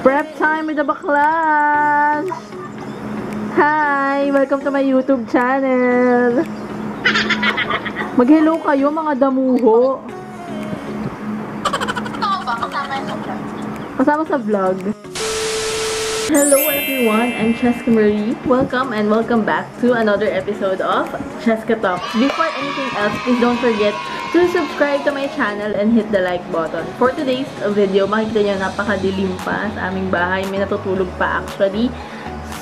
Prep time with the baklas! Hi! Welcome to my YouTube channel! Mag-hello kayo mga damuho! Kasama sa vlog. Hello everyone, I'm Cheska Marie. Welcome and welcome back to another episode of Cheska Talks. Before anything else, please don't forget to subscribe to my channel and hit the like button. For today's video, makikita nyo napakadilim pa sa aming bahay. May natutulog pa actually.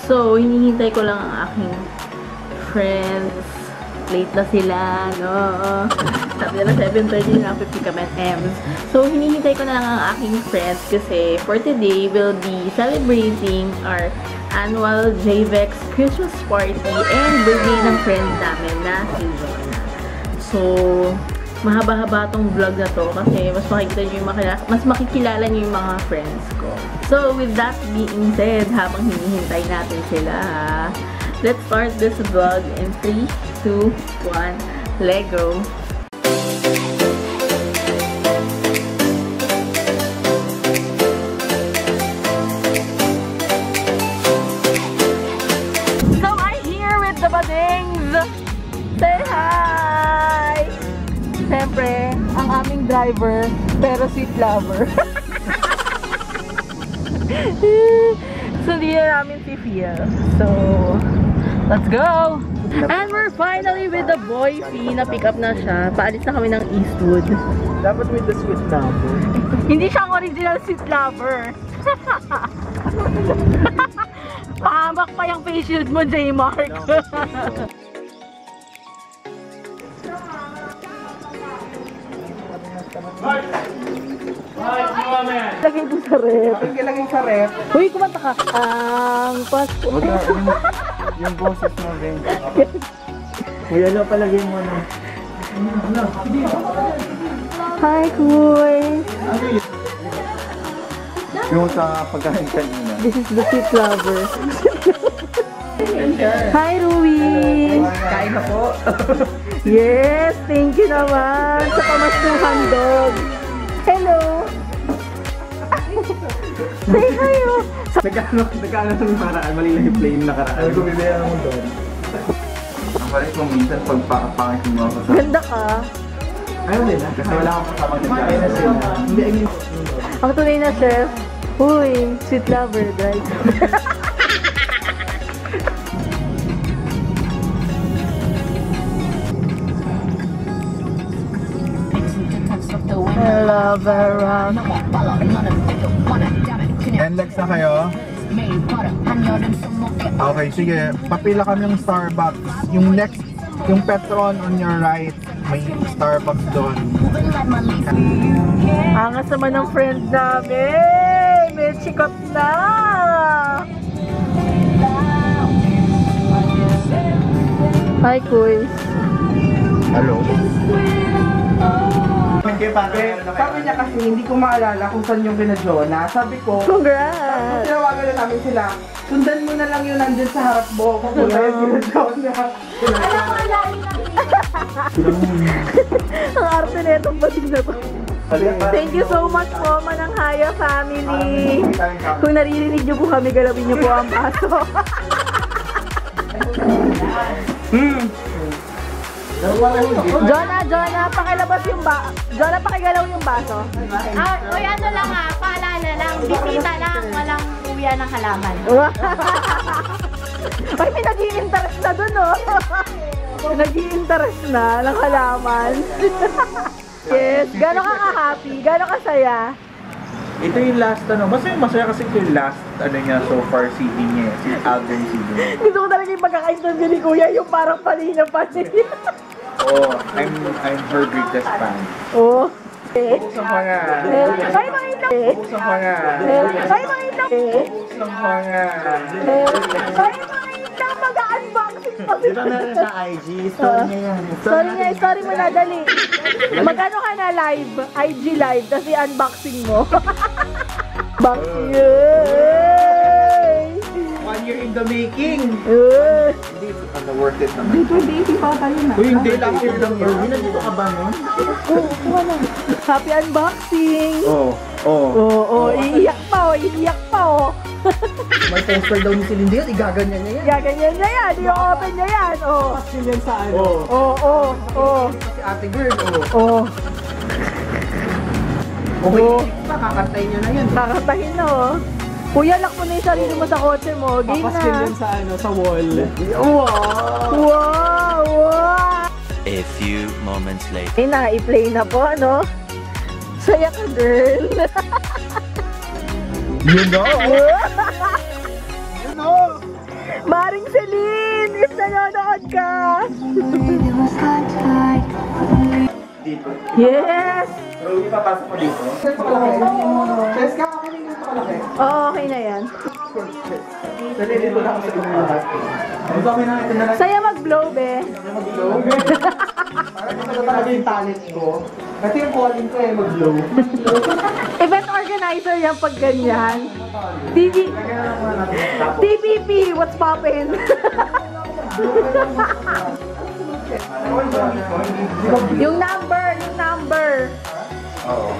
So, hinihintay ko lang ang aking friends. Late na sila, no? Sabi nila 7:30 na pick up at M's. So, hinihintay ko na lang ang aking friends kasi for today, we'll be celebrating our annual JVEX Christmas party and birthday ng friend namin na si Jonah. So, mahaba-haba tong vlog na to kasi mas makikita nyo yung mas makikilala nyo yung mga friends ko. So, with that being said, habang hinihintay natin sila, let's start this vlog in 3, 2, 1, Lego! So, I'm here with the Badings! Say hi! Siyempre, ang aming driver, pero sweet lover. So, hindi na namin si Phil. So, let's go! And we're finally with the boy Fee. Na-pick up na siya. Paalis na kami ng Eastwood. Dapat with the sweet lover. Hindi siya ang original sweet lover. Pahamak pa yung face shield mo, J-Mark. Lagay ito sa rep. Lagay sa rep. Uy, kumanta ka. Ang Pasko. Yung boses mo, Ben. Uy, ano palagay mo na? Hi, Kuy. Yung sa pagkain kanina. This is the sweet lover. Hi, Rui. Kain na po. Yes, thank you naman sa pamastong handog. Hello. Say hi, oh. Nagkano ng paraan, mali lang yung plane nakaraan. Ano kung bibigyan mo doon? Ang palit mo minsan pagpakapangit mo ako sa... Ganda ka. Ayaw din na, kasi wala akong kasama din. Kain na sila. Hindi, I mean... Ang tunay na chef. Uy, sweet lover, right? I love around. NLEX na kayo? Okay, sige. Papila kami ng Starbucks. Yung next, yung Petron on your right, may Starbucks doon. Angas naman ng friend namin. May chikap na. Hi, Kuy. Hello. Sabi niya kasi hindi ko maalala kung saan yung kina Jonah. Sabi ko, Congrats! tinawagan na namin sila. Sundan mo na lang yun nandun sa harap mo kung kung tayo kina Jonah. Ang arte na itong bating na to. Thank you so much po, Mananghaya family. Kung naririnig niyo po kami, galawin niyo po ang baso. Jonah, pakilabas yung Jonah, pakigalaw yung baso. Uy, ano lang paalala lang, bisita lang, walang uwian ng halaman. Ay, may nag-i-interest na dun, oh. Nag-i-interest na ng halaman. Yes, gano'n ka ka-happy? Gano'n ka saya? Ito yung last masaya kasi ito yung last niya so far CD niya, si album CD niya. Gusto ko talaga yung pagkaka-interview ni Kuya, yung parang panina. Oh, I'm her greatest fan. Oh. Sa mga. Ay, makita. Sa mga. Ay, makita. Sa mga. Ay, makita. Mag-unboxing pa. Dito na rin sa IG, story niya yan. Story mo na, dali. Magkano ka na live? IG live, kasi unboxing mo. Unboxing. Yay! 1 year in the making. Hindi, worth it naman. Hindi, pa tayo na. Uy, hindi lang year lang yun. Nandito ka ba nun? Happy unboxing! Oo. Oo, iiyak pa, umiiyak pa, oh. May poster daw ni Celine Dion, igaganyan niya yan. Gaganyan niya yan, i-open niya yan, oh. Pasil yan sa ano. Oh. Si ate girl, Oh. Okay, kakantayin niya na yan. Kakatahin na, oh. Kuya, lock mo na yung sarili mo sa kotse mo. Game Papasil na. yan sa ano, sa wall. Wow! A few moments later. Eh na, i-play na po, ano? Saya ka, girl. You know? Maring Celine, if nanonood ka. Dito. Yes! So, ipapasok ko dito. Cheska, ako rin yung pakalaki. Oo, okay na yan. Sarili ko lang sa inyo lahat. Ang sabi na ito na lang. Saya mag-blow, be. Mag-blow. Parang ito talaga yung talent ko. Kasi yung calling ko mag-blow. Event organizer yan pag ganyan. TPP, what's poppin'? Yung number. Oo.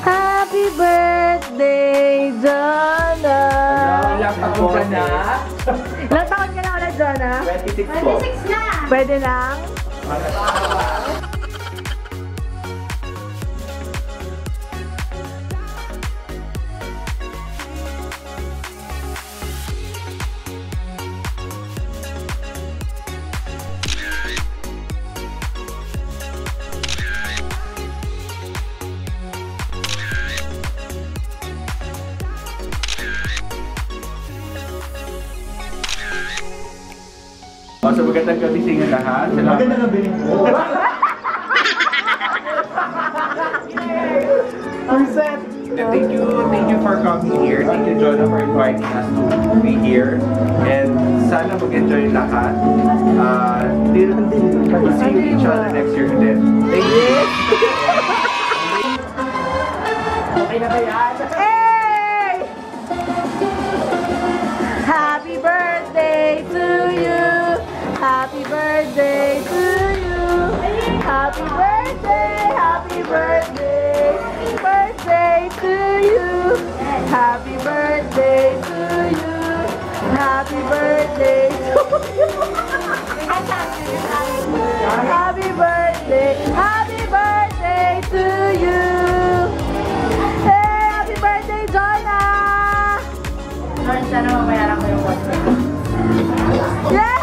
Happy birthday, Jonna! Ilang taon ka na? Ilang taon ka na ulit, Jonna? 26 po. 26 na! Pwede lang? So magandang gabi sa inyo lahat. Magandang gabi rin po. Thank you for coming here. Thank you, Jonah, for inviting us to be here. And sana mag-enjoy lahat. We'll see you each other next year then. Thank you. Okay na ba yan? Hey! Happy birthday to you! Happy birthday to you! Happy birthday! Happy birthday! Birthday to you! Happy birthday to you! Happy birthday to you! Happy birthday! Happy birthday to you! Hey! Happy birthday, Jonah! Sana mamayaran ko yung water. Yay!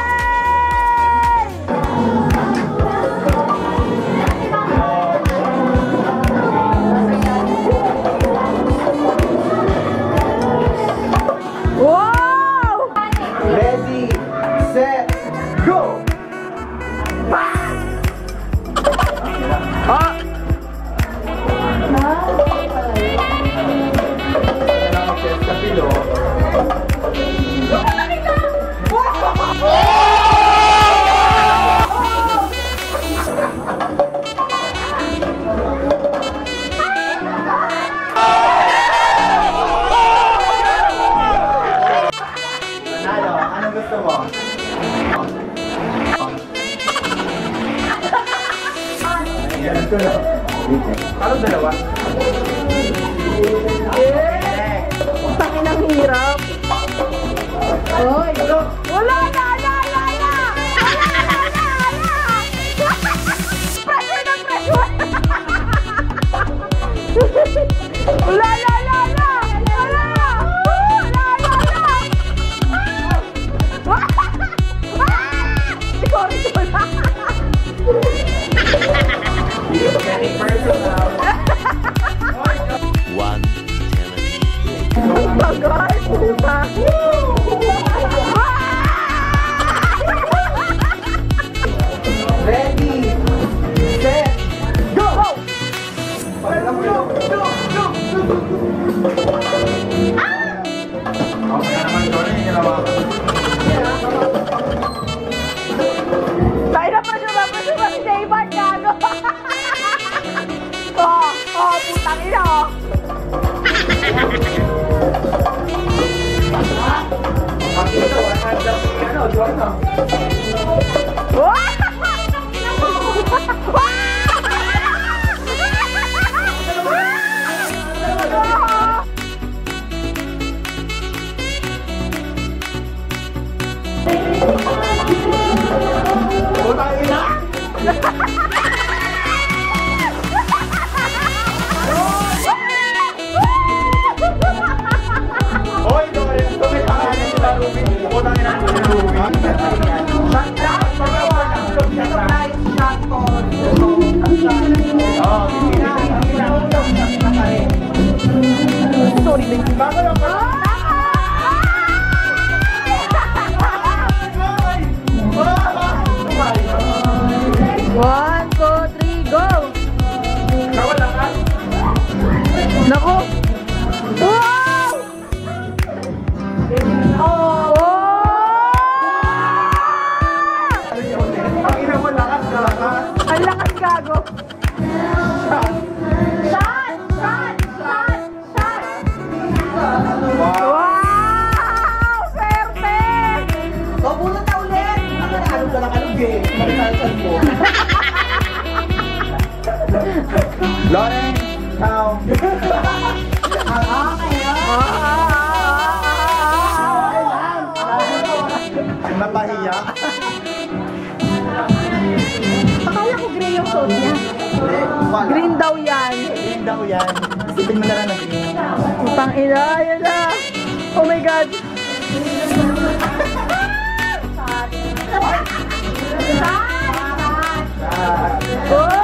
Wow! Ready, set, go! Ah! Anong gusto mo? Yan ko na. Parang dalawa. Tangin ang hirap. Oy! Wala na! Pressure na pressure! Wala! One eternity later. Oh my God! Puta! Ready, set, go! Okay naman, Jonah, yung ginawa ko. Tayo na pa siya si David, gago! Putang ina, oh! Dito, 100 ano, Jonah. One, two, three, go! Naku! Wow! Oh! Ang lakas gago! Shot! Shot! Shot! Shot! Wow! Swerte! Bunot na ulit! Ano ka lang anong game? Marisalsan mo. Lauren, count. Napahiya. Akala ko gray yung suot niya. Green daw yan. Green daw yan. Sipin mo na lang na green. Utang ina, yan na. Oh my God. Oy!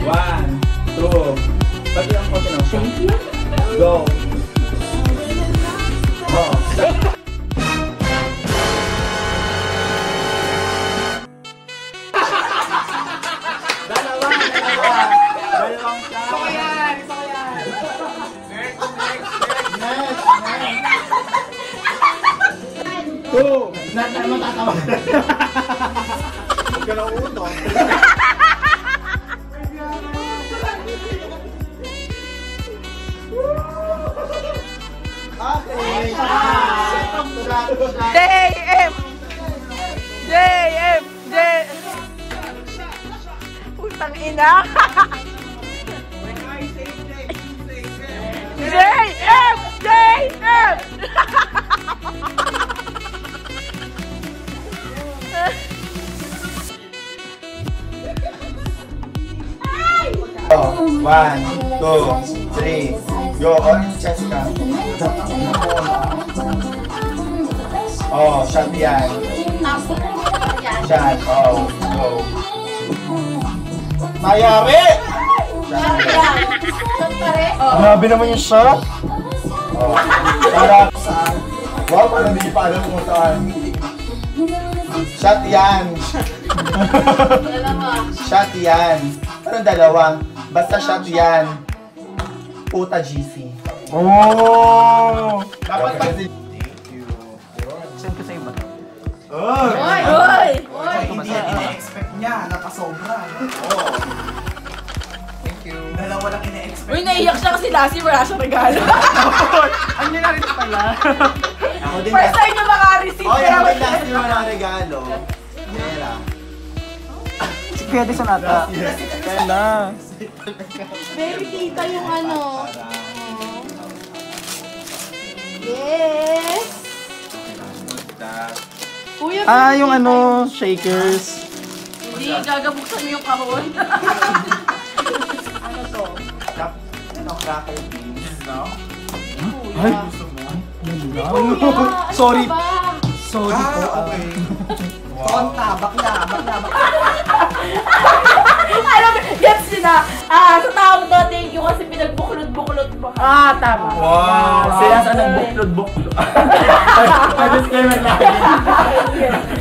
One, two. Pati ang kote ng shot. Go. Oh. Dalawang shot. Isa ko yan. Next. Two. Matatawa. Huwag ka na uno. JF! JF! Putang ina! JF! JF! Oh, 1, 2, 3. Go, on chest ka. Oh, shot yan. Shot, oh, go. Mayari! Grabe naman yung shot. Oh, para saan? Wow, parang hindi pa alam kung saan. Shot yan. Shot yan. Parang dalawa. Basta shot yan. Puta GC. Oh! Dapat pa si... Thank you. Saan ka sa'yo ba? Oy! Oy! Hindi yan ina-expect niya. Napasobra. Oh. Thank you. Dalawa lang ina-expect. Uy, naiyak siya kasi Lassie wala siyang regalo. Ano nyo na rin pala? Ako din First time niya maka-receive. Oh, yung may last year walang regalo. Mera. Pwede sa nata. Kaya na. Baby tita yung ano. Yes! Kuya, Yung ano, shakers. Hindi, gagabuksan mo yung kahon. ano to? Ano, cracker beans, no? Kuya. Kuya, Sorry. ano ba? Sorry po. Okay. Tonta, bakla. Alam mo, gets nyo na. Sa taong to, thank you kasi pinagbuklod-buklod mo. Tama. Wow! Sila sa nagbuklod-buklod. Disclaimer natin.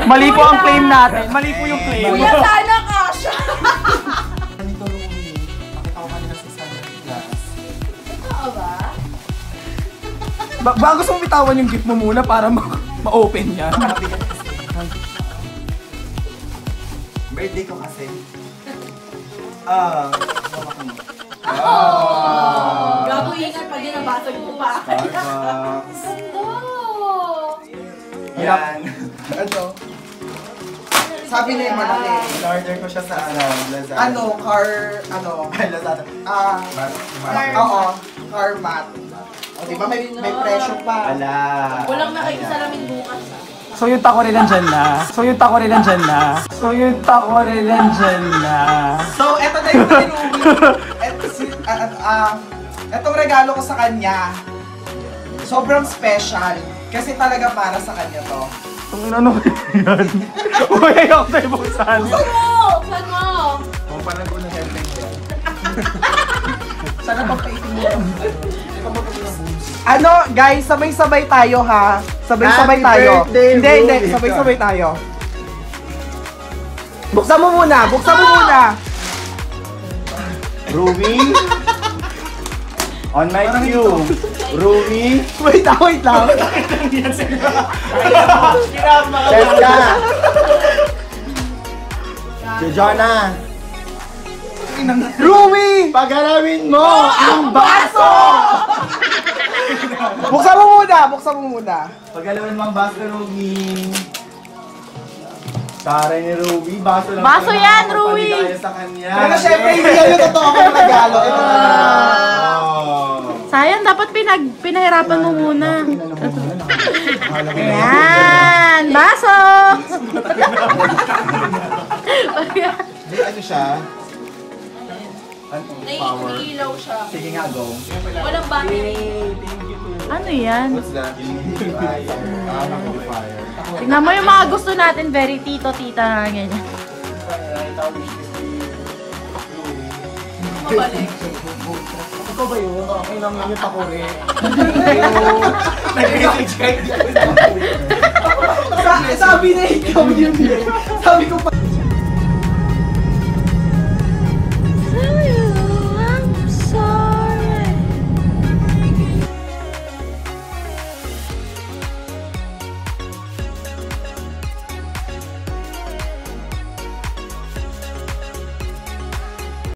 Mali po ang claim natin. Mali po yung claim. Kuya, sana kasha. Ganito Rumi, pakita ko kanina sa sunglass. Totoo ba? Bago gusto mong bitawan yung gift mo muna para ma-open yan. Birthday ko kasi. Gago ingat pag nabasag mo pa. Starbucks. Ganda! Yan. Ano? Sabi na yung malaki. In-order ko siya sa Lazada. Lazada. Oo, car mat. O, diba may presyo pa. Ala. Walang nakikisalamin bukas. So yung takore nandyan na. So yung takore nandyan na. So yung takore nandyan na. So, eto na yung tinumi. Etong regalo ko sa kanya, sobrang special. Kasi talaga para sa kanya to. Ang ano yan? Uy, ayoko tayo buksan. Saan mo? Kung parang ko na headline yan. Sana pagkaitin mo. Ano, guys, sabay-sabay tayo ha. Sabay-sabay Happy tayo. birthday, Hindi, Ruby. sabay-sabay tayo. Buksan mo muna, buksan mo muna. Ruby? On my cue. Ruby? Wait lang, wait lang. Cheska! Si Jonah! Rumi! Paggalawin mo ang baso! Buksan mo muna, buksan mo muna. Paggalawin mo ang baso, Ruby. Taray ni Ruby, baso lang. Baso pala yan, nakakapagpalit Ruby. tayo sa kanya. Pero syempre, hindi yan yung totoo kong regalo. Ito na lang. Oh. Sayang, dapat pinahirapan mo muna. Ayan! Baso! Hindi, ano siya? Ano? Power. Naiilaw siya. Sige nga, go. Walang battery. Ano yan? What's that? Humidifier. Humidifier. Tingnan mo yung mga gusto natin, very tito-tita na ganyan. Mabalik. Ikaw ba yun? Okay lang yun yung takore. Sabi na ikaw yun. Sabi ko pa.